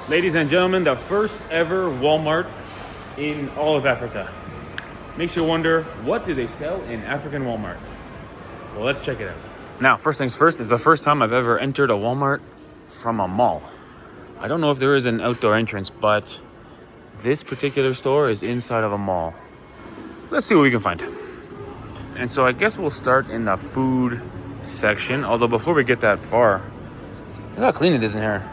Ladies and gentlemen, the first ever Walmart in all of Africa. Makes you wonder, what do they sell in African Walmart? Well, let's check it out. Now, first things first, it's the first time I've ever entered a Walmart from a mall. I don't know if there is an outdoor entrance, but this particular store is inside of a mall. Let's see what we can find. And so I guess we'll start in the food section. Although before we get that far, look how clean it is in here.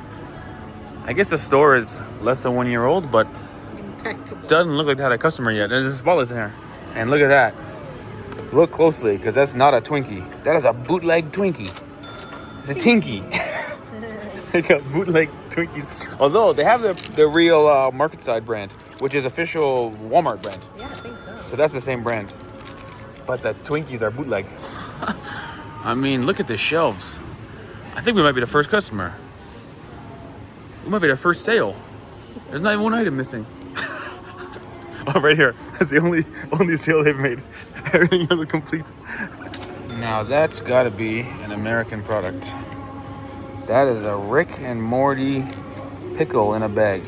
I guess the store is less than 1 year old, but Impeccable. doesn't look like they had a customer yet. There's spotless in here. And look at that. Look closely, because that's not a Twinkie. That is a bootleg Twinkie. It's a Tinky. They got bootleg Twinkies. Although they have the real Market Side brand, which is official Walmart brand. Yeah, I think so. So that's the same brand. But the Twinkies are bootleg. I mean, look at the shelves. I think we might be the first customer. We might be the first sale. There's not even one item missing. Oh, right here. That's the only sale they've made. Everything else is complete. Now that's got to be an American product. That is a Rick and Morty pickle in a bag.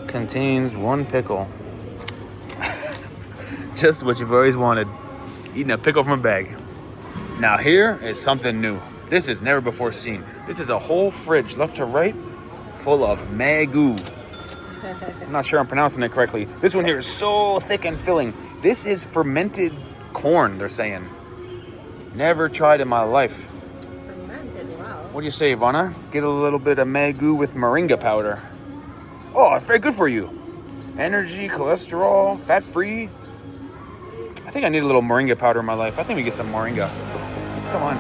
Contains 1 pickle. Just what you've always wanted. Eating a pickle from a bag. Now here is something new. This is never before seen. This is a whole fridge, left to right, full of magoo. I'm not sure I'm pronouncing it correctly. This one here is so thick and filling. This is fermented corn, they're saying. Never tried in my life. Fermented, wow. What do you say, Ivana? Get a little bit of magoo with moringa powder. Oh, it's very good for you. Energy, cholesterol, fat-free. I think I need a little moringa powder in my life. I think we get some moringa. Come on.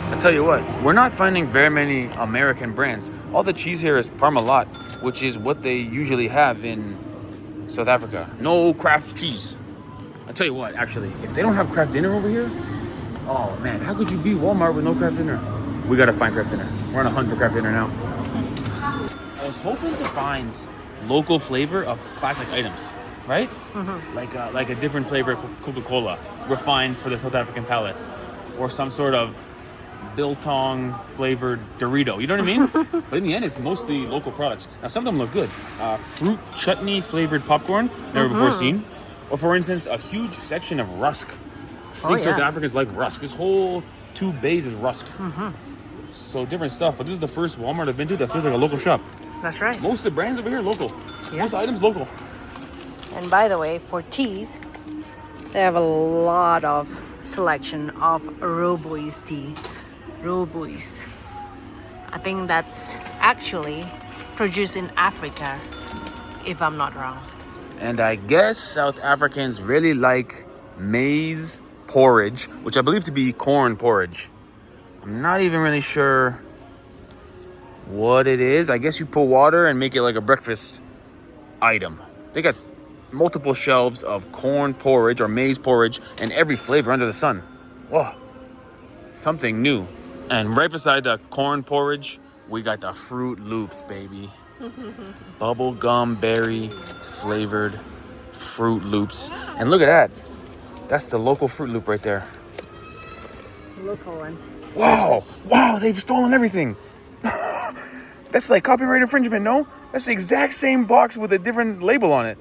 I tell you what, we're not finding very many American brands. All the cheese here is Parmalat, which is what they usually have in South Africa. No Kraft cheese. I tell you what, actually, if they don't have Kraft dinner over here, oh man, how could you be Walmart with no Kraft dinner? We gotta find Kraft dinner. We're on a hunt for Kraft dinner now. I was hoping to find local flavor of classic items, right? Mm-hmm. Like a different flavor of Coca-Cola, refined for the South African palate, or some sort of biltong flavored Dorito. You know what I mean? But in the end, it's mostly local products. Now, some of them look good. Fruit chutney flavored popcorn, never before seen. Or for instance, a huge section of rusk. I think South Africans like rusk. This whole 2 bays is rusk. So different stuff. But this is the first Walmart I've been to that feels like a local shop. That's right. Most of the brands over here are local. Yes. Most items local. And by the way, for teas, they have a lot of selection of Robois tea. Robois. I think that's actually produced in Africa, if I'm not wrong. And I guess South Africans really like maize porridge, which I believe to be corn porridge. I'm not even really sure what it is. I guess you put water and make it like a breakfast item. They got multiple shelves of corn porridge or maize porridge and every flavor under the sun. Whoa, something new. And right beside the corn porridge, we got the Fruit Loops, baby. Bubble gum berry flavored Fruit Loops. And look at that. That's the local Fruit Loop right there. Local one. Wow. Wow, they've stolen everything. That's like copyright infringement, no? That's the exact same box with a different label on it.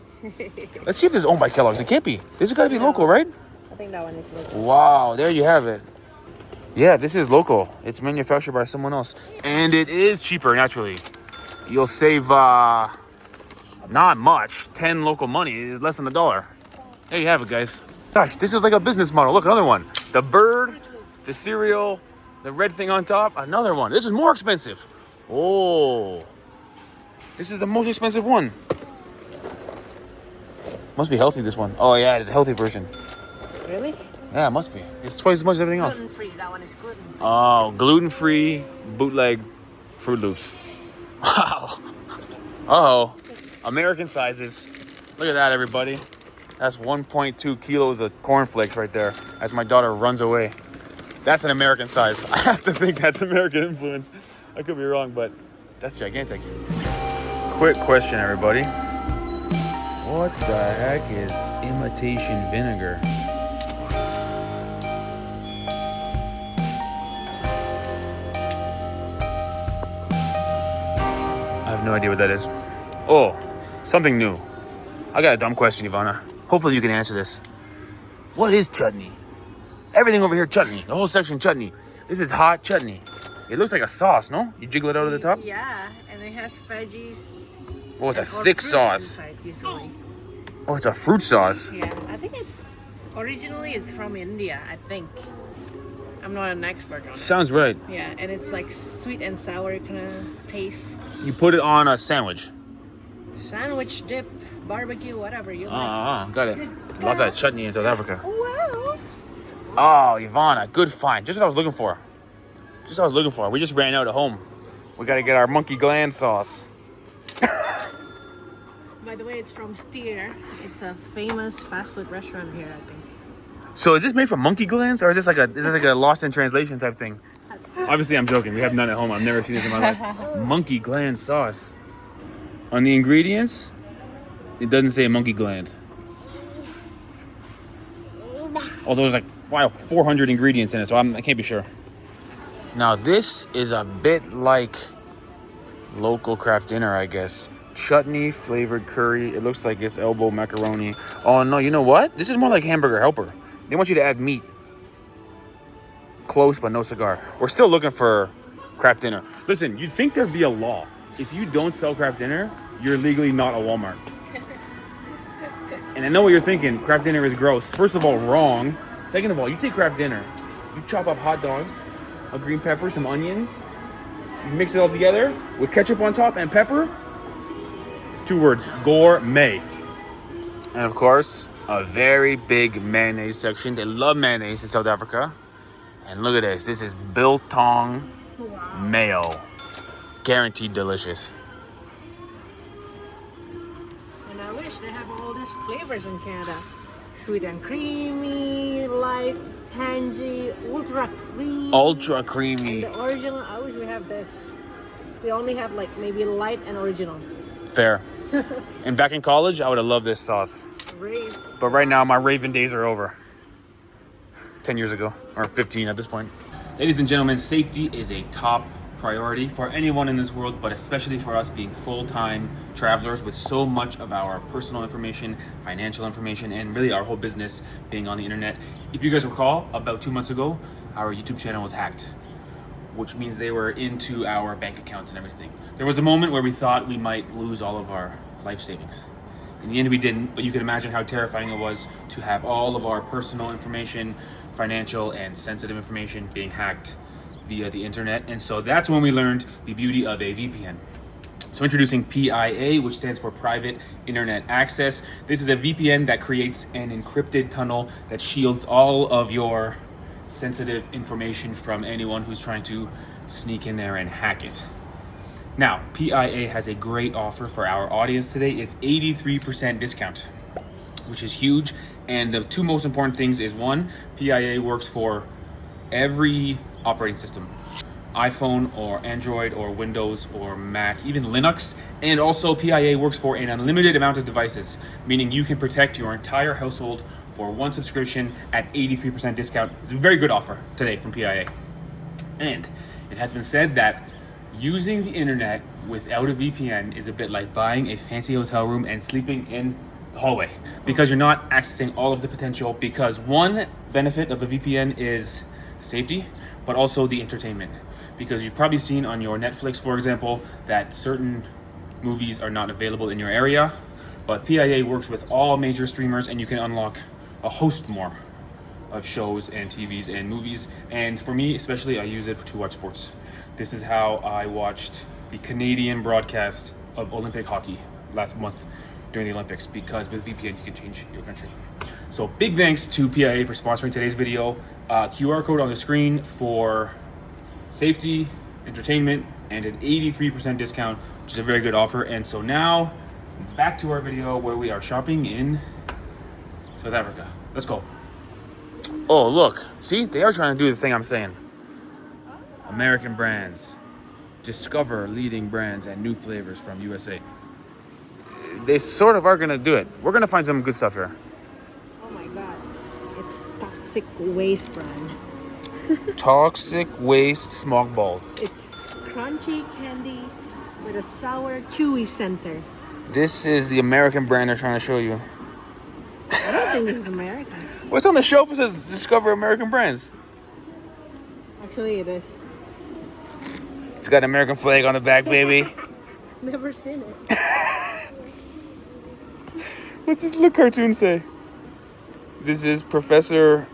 Let's see if this is owned by Kellogg's. It can't be. This has got to be local, right? I think that one is local. Wow, there you have it. Yeah, this is local. It's manufactured by someone else. And it is cheaper, naturally. You'll save, not much. 10 local money is less than $1. There you have it, guys. Gosh, this is like a business model. Look, another one. The bird, the cereal, the red thing on top, another one. This is more expensive. Oh, this is the most expensive one. Must be healthy, this one. Oh, yeah, it's a healthy version. Really? Yeah, it must be. It's twice as much as everything else. Gluten-free. That one is gluten-free. Oh, gluten-free bootleg Fruit Loops. Wow. Uh-oh. American sizes. Look at that, everybody. That's 1.2 kilos of cornflakes right there as my daughter runs away. That's an American size. I have to think that's American influence. I could be wrong, but that's gigantic. Quick question, everybody. What the heck is imitation vinegar? No idea what that is. Oh, something new. I got a dumb question, Ivana. Hopefully you can answer this. What is chutney? Everything over here chutney. The whole section chutney. This is hot chutney. It looks like a sauce, no? You jiggle it out of the top? Yeah, and it has veggies. Oh, it's a thick sauce. Inside, usually. Oh, it's a fruit sauce. Yeah, I think originally it's from India, I think. I'm not an expert on it. Sounds right. Yeah, and it's like sweet and sour kind of taste. You put it on a sandwich. Sandwich, dip, barbecue, whatever you like. Got it. Lots of chutney in South Africa. Wow. Oh, Ivana, good find. Just what I was looking for. We just ran out at home. We got to get our monkey gland sauce. By the way, it's from Steer. It's a famous fast food restaurant here, I think. So is this made from monkey glands, or is this like a lost in translation type thing? Obviously, I'm joking. We have none at home. I've never seen this in my life. Monkey gland sauce. On the ingredients, it doesn't say monkey gland. Although there's like 400 ingredients in it, so I can't be sure. Now this is a bit like local craft dinner, I guess. Chutney flavored curry. It looks like it's elbow macaroni. Oh no, you know what? This is more like hamburger helper. They want you to add meat. Close, but no cigar. We're still looking for craft dinner. Listen, you'd think there'd be a law. If you don't sell craft dinner, you're legally not a Walmart. And I know what you're thinking. Craft dinner is gross. First of all, wrong. Second of all, you take craft dinner, you chop up hot dogs, a green pepper, some onions, you mix it all together with ketchup on top and pepper. 2 words, gourmet. And of course, a very big mayonnaise section. They love mayonnaise in South Africa. And look at this. This is biltong mayo. Guaranteed delicious. And I wish they have all these flavors in Canada. Sweet and creamy, light, tangy, ultra creamy. Ultra creamy. And the original, I wish we have this. We only have like maybe light and original. Fair. And back in college, I would have loved this sauce. Rave. But right now, my raving days are over. 10 years ago, or 15 at this point. Ladies and gentlemen, safety is a top priority for anyone in this world, but especially for us being full-time travelers with so much of our personal information, financial information, and really our whole business being on the internet. If you guys recall, about 2 months ago, our YouTube channel was hacked, which means they were into our bank accounts and everything. There was a moment where we thought we might lose all of our life savings. In the end, we didn't, but you can imagine how terrifying it was to have all of our personal information, financial and sensitive information being hacked via the internet. And so that's when we learned the beauty of a VPN. So introducing PIA, which stands for Private Internet Access. This is a VPN that creates an encrypted tunnel that shields all of your sensitive information from anyone who's trying to sneak in there and hack it. Now, PIA has a great offer for our audience today. It's 83% discount, which is huge. And the 2 most important things is 1, PIA works for every operating system. iPhone or Android or Windows or Mac, even Linux. And also PIA works for an unlimited amount of devices, meaning you can protect your entire household for 1 subscription at 83% discount. It's a very good offer today from PIA. And it has been said that using the internet without a VPN is a bit like buying a fancy hotel room and sleeping in the hallway, because you're not accessing all of the potential. Because one benefit of a VPN is safety, but also the entertainment. Because you've probably seen on your Netflix, for example, that certain movies are not available in your area, but PIA works with all major streamers and you can unlock a host more of shows and TVs and movies. And for me, especially, I use it to watch sports. This is how I watched the Canadian broadcast of Olympic hockey last month during the Olympics, because with VPN you can change your country. So big thanks to PIA for sponsoring today's video. QR code on the screen for safety, entertainment, and an 83% discount, which is a very good offer. And so now back to our video where we are shopping in South Africa. Let's go. Oh, look. See, they are trying to do the thing I'm saying. American brands. Discover leading brands and new flavors from USA. They sort of are going to do it. We're going to find some good stuff here. Oh my god. It's Toxic Waste brand. Toxic Waste Smog Balls. It's crunchy candy with a sour, chewy center. This is the American brand they're trying to show you. I don't think this is American. What's on the shelf? It says Discover American Brands. Actually, it is. It's got an American flag on the back, baby. Never seen it. What's this little cartoon say? This is Professor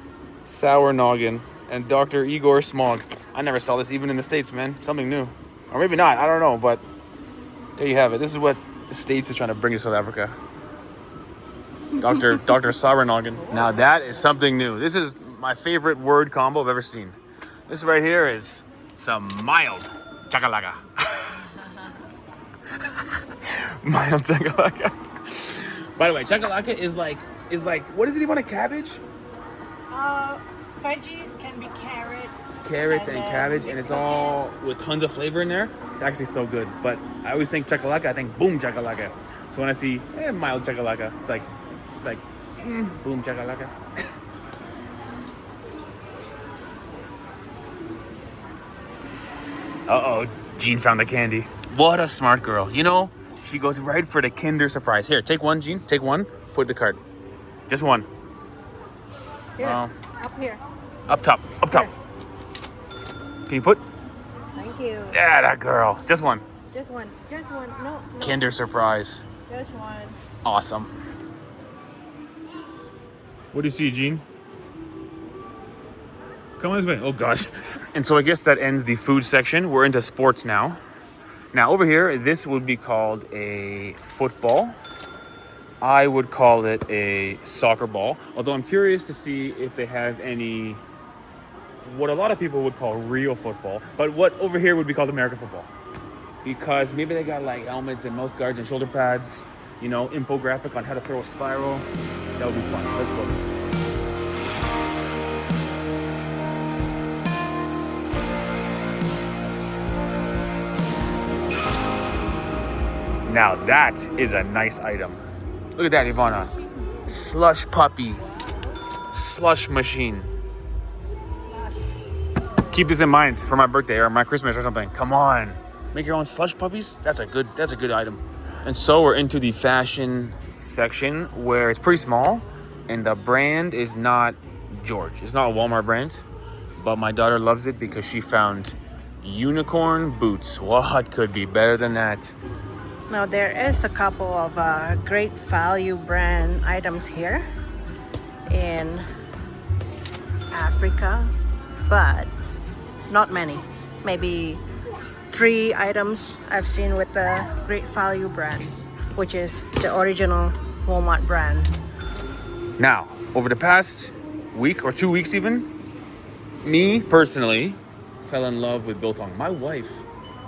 Sour Noggin and Dr. Igor Smog. I never saw this even in the States, man. Something new. Or maybe not. I don't know, but there you have it. This is what the States is trying to bring to South Africa. Dr. Sour Noggin. Now that is something new. This is my favorite word combo I've ever seen. This right here is some mild chakalaka. Mild chakalaka. By the way, chakalaka is like what is it even, a cabbage? Veggies can be carrots. Carrots and cabbage, and it's all with tons of flavor in there. It's actually so good. But I always think chakalaka, I think boom chakalaka. So when I see mild chakalaka, it's like boom chakalaka. Uh-oh, Jean found the candy. What a smart girl. You know, she goes right for the Kinder Surprise. Here, take one, Jean. Take one. Put the cart. Just one. Here, up here. Up top. Up top. Can you put? Thank you. Yeah, that girl. Just one. Just one. Just one. No. Kinder Surprise. Just one. Awesome. What do you see, Jean? Come on this way. Oh, gosh. And so I guess that ends the food section. We're into sports now. Now, over here, this would be called a football. I would call it a soccer ball. Although I'm curious to see if they have any, what a lot of people would call real football. But what over here would be called American football. Because maybe they got like helmets and mouth guards and shoulder pads. You know, infographic on how to throw a spiral. That would be fun. Let's look. Now that is a nice item. Look at that, Ivana. Slush puppy. Slush machine. Keep this in mind for my birthday or my Christmas or something. Come on. Make your own slush puppies? That's a good item. And so we're into the fashion section where it's pretty small and the brand is not George. It's not a Walmart brand, but my daughter loves it because she found unicorn boots. What could be better than that? Now there is a couple of great value brand items here in Africa, but not many. Maybe 3 items I've seen with the great value brands, which is the original Walmart brand. Now, over the past week or 2 weeks even, me personally fell in love with biltong. My wife,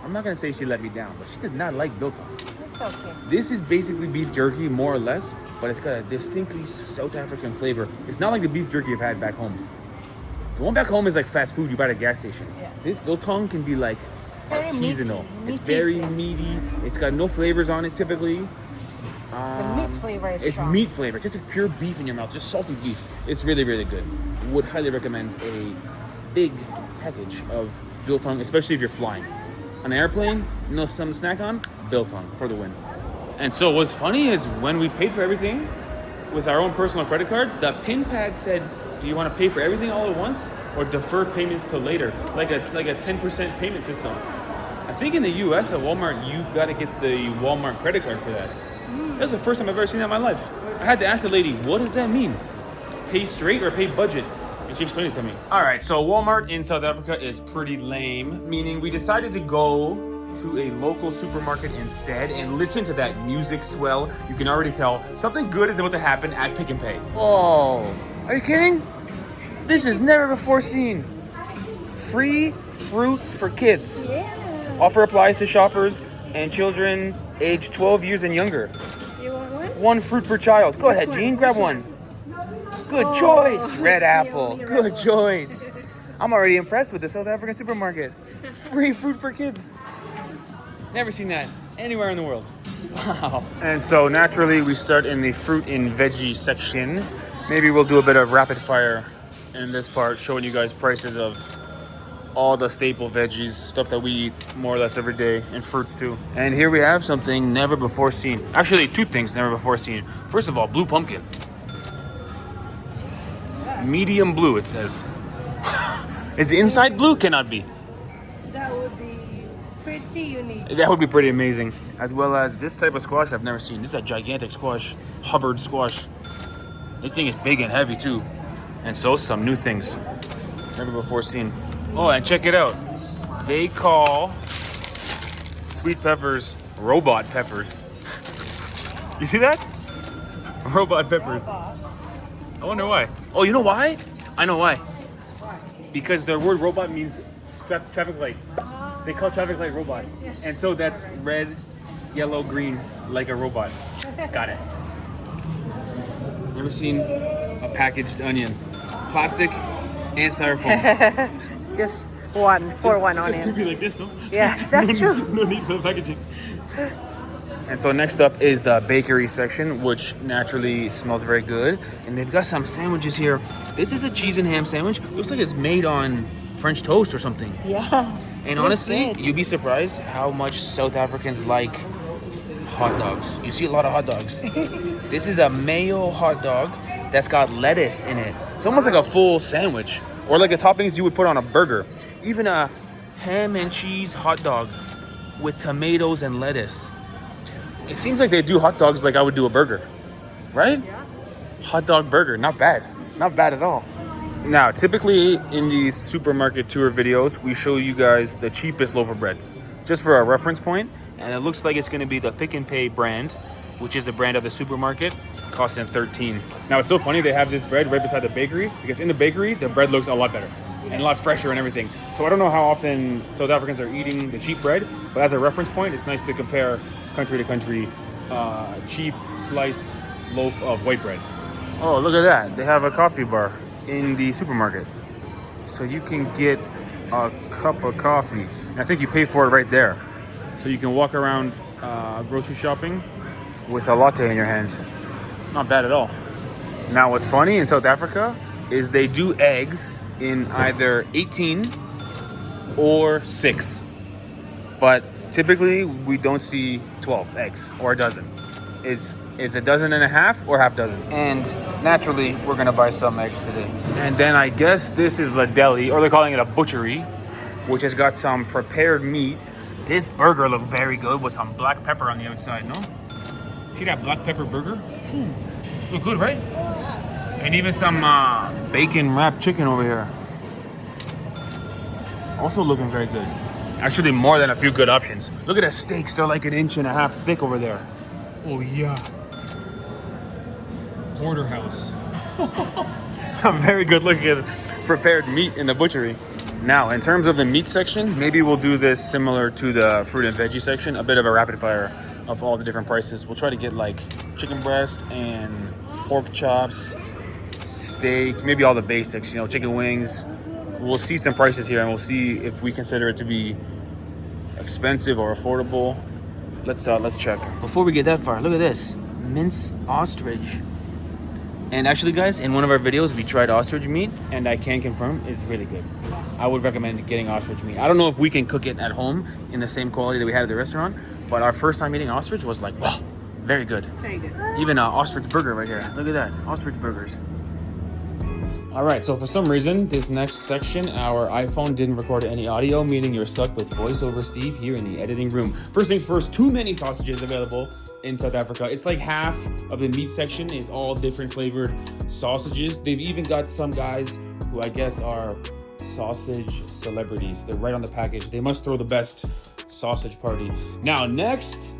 I'm not gonna say she let me down, but she does not like biltong. It's okay. This is basically beef jerky, more or less, but it's got a distinctly South African flavor. It's not like the beef jerky I've had back home. The one back home is like fast food you buy at a gas station. Yeah. This biltong can be like artisanal. It's very meaty. It's got no flavors on it typically. The meat flavor is strong. It's meat flavor. Just like pure beef in your mouth. Just salty beef. It's really, really good. Would highly recommend a big package of biltong, especially if you're flying. On an airplane, no something to snack on, biltong for the win. And so what's funny is when we paid for everything with our own personal credit card, the PIN pad said, do you want to pay for everything all at once or defer payments till later? Like a 10% payment system. I think in the US at Walmart, you got to get the Walmart credit card for that. That was the first time I've ever seen that in my life. I had to ask the lady, what does that mean? Pay straight or pay budget? And she explained it to me. All right, so Walmart in South Africa is pretty lame, meaning we decided to go to a local supermarket instead and listen to that music swell. You can already tell something good is about to happen at Pick and Pay. Oh, are you kidding? This is never before seen. Free fruit for kids. Yeah. Offer applies to shoppers and children aged 12 years and younger. You want one? One fruit per child. Go ahead, Jean, grab one. Good choice, red apple. Good choice. I'm already impressed with the South African supermarket. Free fruit for kids. Never seen that anywhere in the world. Wow. And so naturally we start in the fruit and veggie section. Maybe we'll do a bit of rapid fire in this part, showing you guys prices of all the staple veggies, stuff that we eat more or less every day, and fruits too. And here we have something never before seen. Actually, two things never before seen. First of all, blue pumpkin. Medium blue, it says. Is the inside blue? Cannot be. That would be pretty unique. That would be pretty amazing. As well as this type of squash I've never seen. This is a gigantic squash. Hubbard squash. This thing is big and heavy too. And so some new things. Never before seen. Oh, and check it out. They call sweet peppers robot peppers. You see that? Robot peppers. I wonder why. Oh, you know why? I know why. Because the word robot means traffic light. They call traffic light robots. Yes. And so that's red, yellow, green, like a robot. Got it. Never seen a packaged onion. Plastic and styrofoam. Just one onion. Just to be like this, no? Yeah, that's true. No need for the packaging. And so next up is the bakery section, which naturally smells very good. And they've got some sandwiches here. This is a cheese and ham sandwich. Looks like it's made on French toast or something. Yeah. And honestly, you'd be surprised how much South Africans like hot dogs. You see a lot of hot dogs. This is a mayo hot dog that's got lettuce in it. It's almost like a full sandwich, or like the toppings you would put on a burger. Even a ham and cheese hot dog with tomatoes and lettuce. It seems like they do hot dogs like I would do a burger, right? Yeah. Hot dog burger, not bad. Not bad at all. Now, typically in these supermarket tour videos, we show you guys the cheapest loaf of bread, just for a reference point. And it looks like it's gonna be the Pick and Pay brand, which is the brand of the supermarket, costing 13. Now, it's so funny they have this bread right beside the bakery, because in the bakery, the bread looks a lot better and a lot fresher and everything. So I don't know how often South Africans are eating the cheap bread, but as a reference point, it's nice to compare country to country, cheap sliced loaf of white bread. Oh, look at that. They have a coffee bar in the supermarket. So you can get a cup of coffee. And I think you pay for it right there. So you can walk around grocery shopping with a latte in your hands. Not bad at all. Now what's funny in South Africa is they do eggs in either 18 or 6. But typically we don't see 12 eggs or a dozen. It's a dozen and a half or half dozen. And naturally we're gonna buy some eggs today. And then I guess this is the deli, or they're calling it a butchery, which has got some prepared meat. This burger looked very good with some black pepper on the outside, no? See that black pepper burger? Look good, right? And even some bacon wrapped chicken over here. Also looking very good. Actually, more than a few good options. Look at the steaks. They're like 1.5 inches thick over there. Oh, yeah. Porterhouse. Some very good looking prepared meat in the butchery. Now, in terms of the meat section, maybe we'll do this similar to the fruit and veggie section, a bit of a rapid fire of all the different prices. We'll try to get like chicken breast and pork chops, steak, maybe all the basics, chicken wings. We'll see some prices here and we'll see if we consider it to be expensive or affordable. Let's check. Before we get that far, look at this. Minced ostrich. And actually, guys, in one of our videos, we tried ostrich meat, and I can confirm it's really good. I would recommend getting ostrich meat. I don't know if we can cook it at home in the same quality that we had at the restaurant, but our first time eating ostrich was like, wow, very good. Very good. Even an ostrich burger right here. Look at that, ostrich burgers. All right, so for some reason, this next section, our iPhone didn't record any audio, meaning you're stuck with voiceover Steve here in the editing room. First things first, too many sausages available in South Africa. It's like half of the meat section is all different flavored sausages. They've even got some guys who I guess are sausage celebrities. They're right on the package. They must throw the best sausage party. Now, next,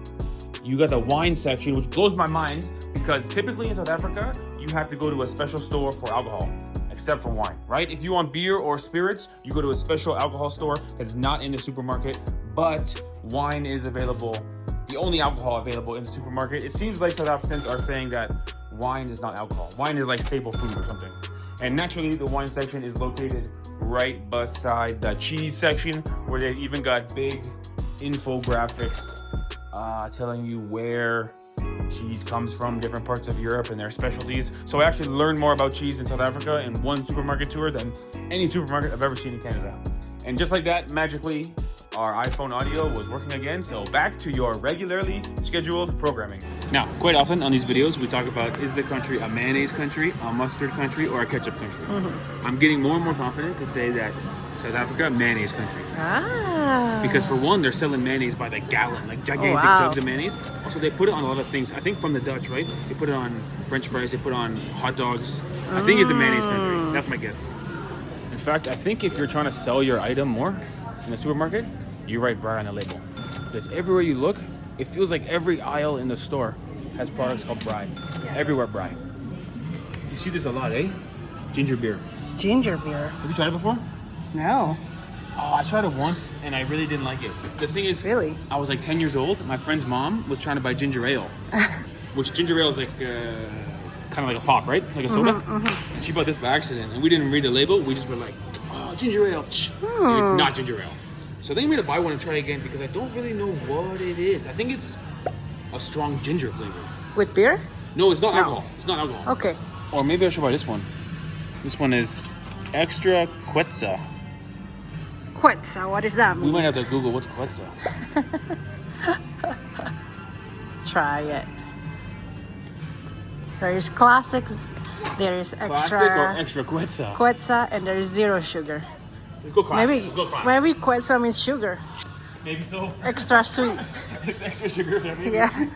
you got the wine section, which blows my mind because typically in South Africa, you have to go to a special store for alcohol, except for wine, right? If you want beer or spirits, you go to a special alcohol store that's not in the supermarket, but wine is available, the only alcohol available in the supermarket. It seems like South Africans are saying that wine is not alcohol. Wine is like staple food or something. And naturally, the wine section is located right beside the cheese section, where they've even got big infographics telling you where cheese comes from, different parts of Europe and their specialties. So I actually learned more about cheese in South Africa in one supermarket tour than any supermarket I've ever seen in Canada. And just like that, magically, our iPhone audio was working again. So back to your regularly scheduled programming. Now, quite often on these videos, we talk about, is the country a mayonnaise country, a mustard country, or a ketchup country? I'm getting more and more confident to say that South Africa, mayonnaise country. Ah. Because for one, they're selling mayonnaise by the gallon, like gigantic jugs of mayonnaise. Also, they put it on a lot of things. I think from the Dutch, right? They put it on French fries, they put it on hot dogs. I think it's a mayonnaise country. That's my guess. In fact, I think if you're trying to sell your item more in the supermarket, you write Bry on the label. Because everywhere you look, it feels like every aisle in the store has products called Bry. Yeah. Everywhere Bry. You see this a lot, eh? Ginger beer. Ginger beer. Have you tried it before? No. Oh, I tried it once and I really didn't like it. The thing is, Really? I was like 10 years old. My friend's mom was trying to buy ginger ale, which ginger ale is like kind of like a pop, right? Like a soda. And she bought this by accident, and we didn't read the label. We just were like, oh, ginger ale. And it's not ginger ale. So they made me to buy one and try again because I don't really know what it is. I think it's a strong ginger flavor. With beer? No, it's not alcohol. It's not alcohol. Okay. Or maybe I should buy this one. This one is extra Quetzal. Quetzal, what does that We mean? might have to Google what's Quetzal. Try it. There is classics, there is Classic or extra extra Quetzal? Quetzal, and there is zero sugar. Let's go classic. Maybe Let's go classic. maybe Quetzal means sugar. Maybe so. Extra sweet. It's extra sugar. Maybe. Yeah.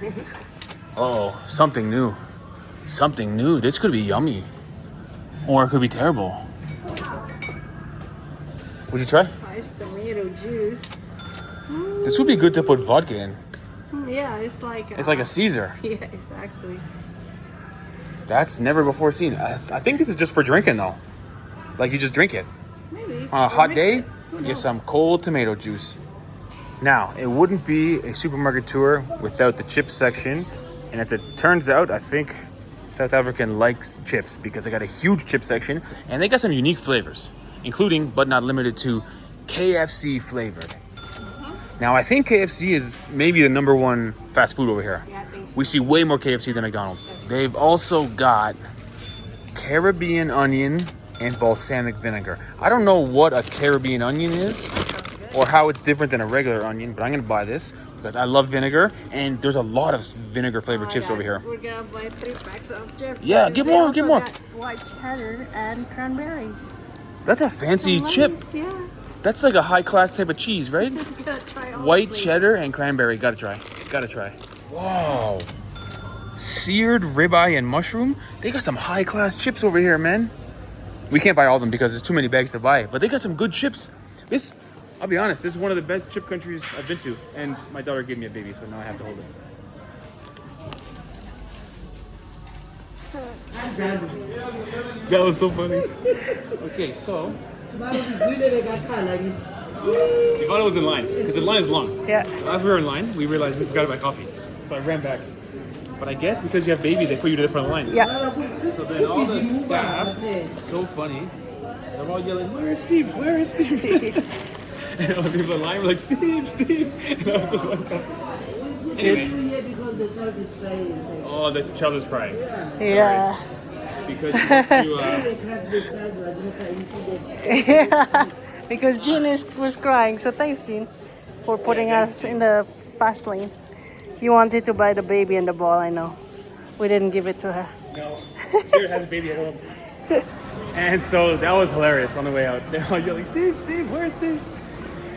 Oh, something new. Something new. This could be yummy. Or it could be terrible. Would you try? It's tomato juice. This would be good to put vodka in. Yeah, it's like It's like a Caesar. yeah, exactly. That's never before seen. I think this is just for drinking though. Like you just drink it. Maybe. On a Or hot mix day, it. Who you get knows? some cold tomato juice. Now, it wouldn't be a supermarket tour without the chips section. And as it turns out, I think South African likes chips because they got a huge chip section and they got some unique flavors, including, but not limited to, KFC flavored. Now, I think KFC is maybe the #1 fast food over here. Yeah, I think so. We see way more KFC than McDonald's. They've also got Caribbean onion and balsamic vinegar. I don't know what a Caribbean onion is or how it's different than a regular onion, but I'm gonna buy this because I love vinegar and there's a lot of vinegar flavored chips over here. We're gonna buy 3 packs of chips. Yeah, because get they more, also get more. got white cheddar and cranberry. That's a fancy Nice, chip. Yeah. That's like a high class type of cheese, right? Gotta try all White the flavors. cheddar and cranberry. Gotta try. Gotta try. Wow. Seared ribeye and mushroom. They got some high class chips over here, man. We can't buy all of them because there's too many bags to buy, but they got some good chips. This, I'll be honest, this is one of the best chip countries I've been to. And my daughter gave me a baby, so now I have to hold it. That was so funny. Okay, so Ivana was in line because the line is long. Yeah. So as we were in line, we realized we forgot about coffee. So I ran back. But I guess because you have baby, they put you to the front line. Yeah. So then all the staff, so funny, they're all yelling, "Where is Steve? Where is Steve?" And all the people in line were like, "Steve, Steve!" And I was just like, anyway. Oh, the child is crying. Yeah. Because she wants to, Yeah. Because Jean was crying. So thanks, Jean, for putting us in the fast lane. You wanted to buy the baby and the ball, I know. We didn't give it to her. no, Spirit has a baby at home. And so that was hilarious on the way out. They're all yelling, "Steve, Steve, where's Steve?"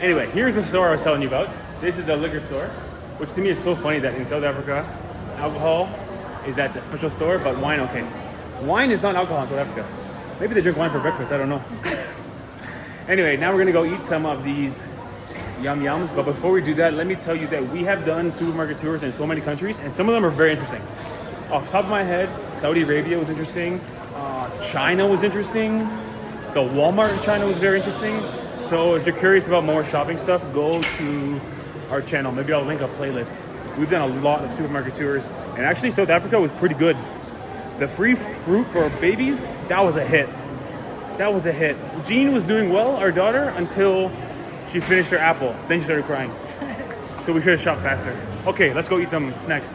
Anyway, here's the store I was telling you about. This is the liquor store, which to me is so funny that in South Africa, alcohol is at the special store, but wine, okay. Wine is not alcohol in South Africa. Maybe they drink wine for breakfast, I don't know. Anyway, now we're gonna go eat some of these yum-yums, but before we do that, let me tell you that we have done supermarket tours in so many countries, and some of them are very interesting. Off the top of my head, Saudi Arabia was interesting, China was interesting, the Walmart in China was very interesting. So if you're curious about more shopping stuff, go to our channel. Maybe I'll link a playlist. We've done a lot of supermarket tours, and actually South Africa was pretty good. The free fruit for babies, that was a hit. That was a hit. Jean was doing well, our daughter, until she finished her apple. Then she started crying. So we should have shopped faster. Okay, let's go eat some snacks.